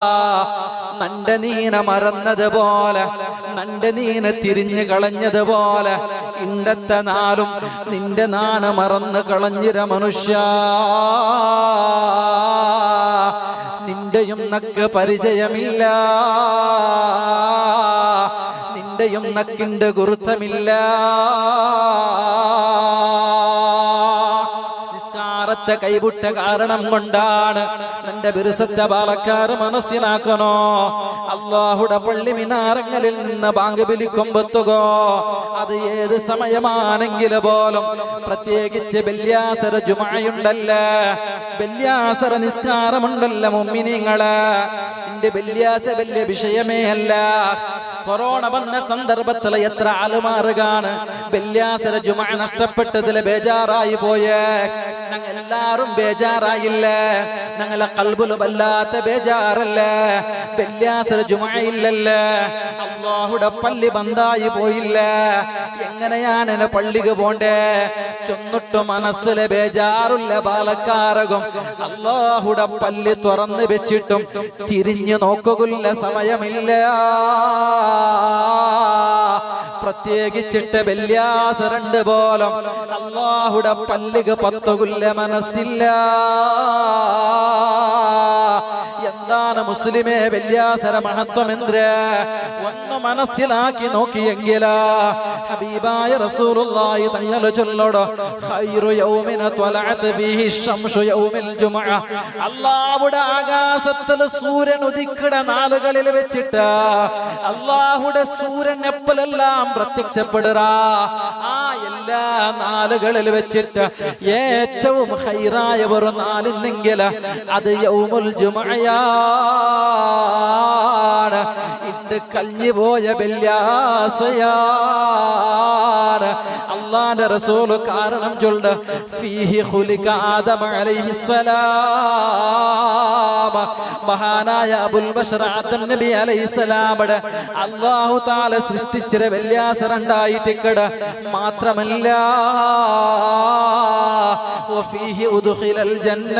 നന്റെ നീന മറന്നതുപോലെ, നന്റെ നീന തിരിഞ്ഞു കളഞ്ഞതുപോലെ ഇണ്ടത്തെ നാളും നിന്റെ നാണ് മറന്ന് കളഞ്ഞിര മനുഷ്യ. നിന്റെയും നക്ക് പരിചയമില്ല, നിന്റെയും നക്കിന്റെ ഗുരുത്വമില്ല. നിസ്കാരത്തെ കൈവിട്ട കാരണം കൊണ്ടാണ്. നിന്റെ ബിരുസത്തെ പാലക്കാർ മനസ്സിലാക്കണോ? അല്ലാഹുടെ പള്ളി മിനാരങ്ങളിൽ നിന്ന് ബാങ്ക് വിളിക്കുമ്പത്തുകോ അത് ഏത് സമയമാണെങ്കിൽ പോലും, പ്രത്യേകിച്ച് വെള്ളിയാസര ജുമഅയുണ്ടല്ല, വെള്ളിയാസര നിസ്കാരമുണ്ടല്ല മുഅ്മിനീങ്ങളെ. എന്റെ വെള്ളിയാസ വലിയ വിഷയമേ അല്ല. കൊറോണ വന്ന സന്ദർഭത്തിൽ എത്ര ആളുമാറുകാണ് വെള്ളിയാസര ജുമഅ നഷ്ടപ്പെട്ടതിൽ ബേജാറായി പോയേ. ഞങ്ങൾ എല്ലാരും ബേജാറായില്ലേ? ഞങ്ങളെ കൽബിൽ വല്ലാത്ത ബേജാറല്ലേ? വെള്ളിയാസര ജുമഅ ഇല്ലല്ലേ? അല്ലാഹുടെ പള്ളി ബന്ധായി പോയില്ലേ? എങ്ങനെയാണ് എന്നെ പള്ളിക്ക് പോണ്ടേ? ചൊന്നിട്ട് മനസ്സിലെ ബേജാറുള്ള പാലക്കാരകം അല്ലാഹുടെ പള്ളി തുറന്നു വെച്ചിട്ടും തിരിഞ്ഞു നോക്കുകുള്ള സമയമില്ല. പ്രത്യേകിച്ചിട്ട് വെള്ളിയാസരണ്ട് പോലും അല്ലാഹുടെ പള്ളിക്ക് പത്തുകുല്ല മനസ്സില്ല. എന്താണ് മുസ്ലിമേ വെള്ളിയാസര മഹത്വം എന്ത്? ഒന്ന് മനസ്സിലാക്കി നോക്കിയെങ്കിലാ ഹബീബായ റസൂലുള്ളാഹി തങ്ങൾ ചൊല്ലടോ, ഖൈറു യൗമിന ത്വലഅത് ഫീഹി ശംസു യൗമിൽ ജുമഅ. അല്ലാഹുടെ ആകാശത്തിൽ സൂര്യൻ ഉദിക്കണ നാളുകളിൽ വെച്ചിട്ട് അല്ലാഹുടെ സൂര്യൻ എപ്പോഴെല്ലാം പ്രത്യക്ഷപ്പെടുക ആ എല്ലാ നാളുകളിൽ വെച്ചിട്ട് ഏറ്റവും ഖൈറായ ഒരു നാളിന്നെങ്കിൽ അത് യൗമുൽ ജുമഅയാണ്. ഇന്ന് കഴിഞ്ഞു പോയ വെള്ളിയാസയാണ്. അല്ലാഹുവിന്റെ റസൂൽ കാരണം ചൊല്ല, ഫീഹി ഖുലിക ആദം അലൈഹിസ്സലാം. മഹാനായ അബുൽ ബശർ ആദം നബി അലൈഹിസ്സലാമയുടെ അല്ലാഹു തആല സൃഷ്ടിച്ച വെള്ളിയാസരണ്ടായിട്ടിക്കട മാത്രമല്ല, വഫീഹി ഉദ്ഖിലൽ ജന്ന.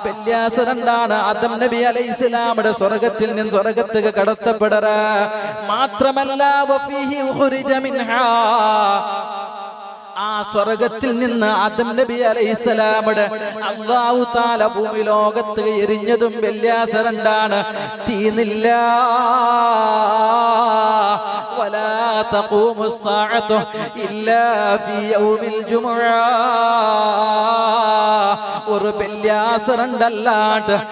വെള്ളിയാസരണ്ടാണ് ആദം നബി അലൈഹിസ്സലാമയുടെ സ്വർഗ്ഗത്തിൽ നിന്ന് സ്വർഗ്ഗത്തേക്ക് കടത്തപ്പെടറ മാത്രമല്ല, വഫീഹി ഉഖ്രിജ മിൻഹാ. ആ സ്വർഗത്തിൽ നിന്ന് ആദം നബി അലൈഹിസ്സലാമയുടെ അല്ലാഹു തആല ഭൂമി ലോകത്ത് എരിഞ്ഞതും വെള്ളിയാസരണ്ടാണ്. തീന്നില്ല. വലാ തഖൂമുസ് സാഅതു ഇല്ലാ ഫീ യൗമിൽ ജുമുഅ. ഒരു വെള്ളിയാസരണ്ടല്ലാണ്ട്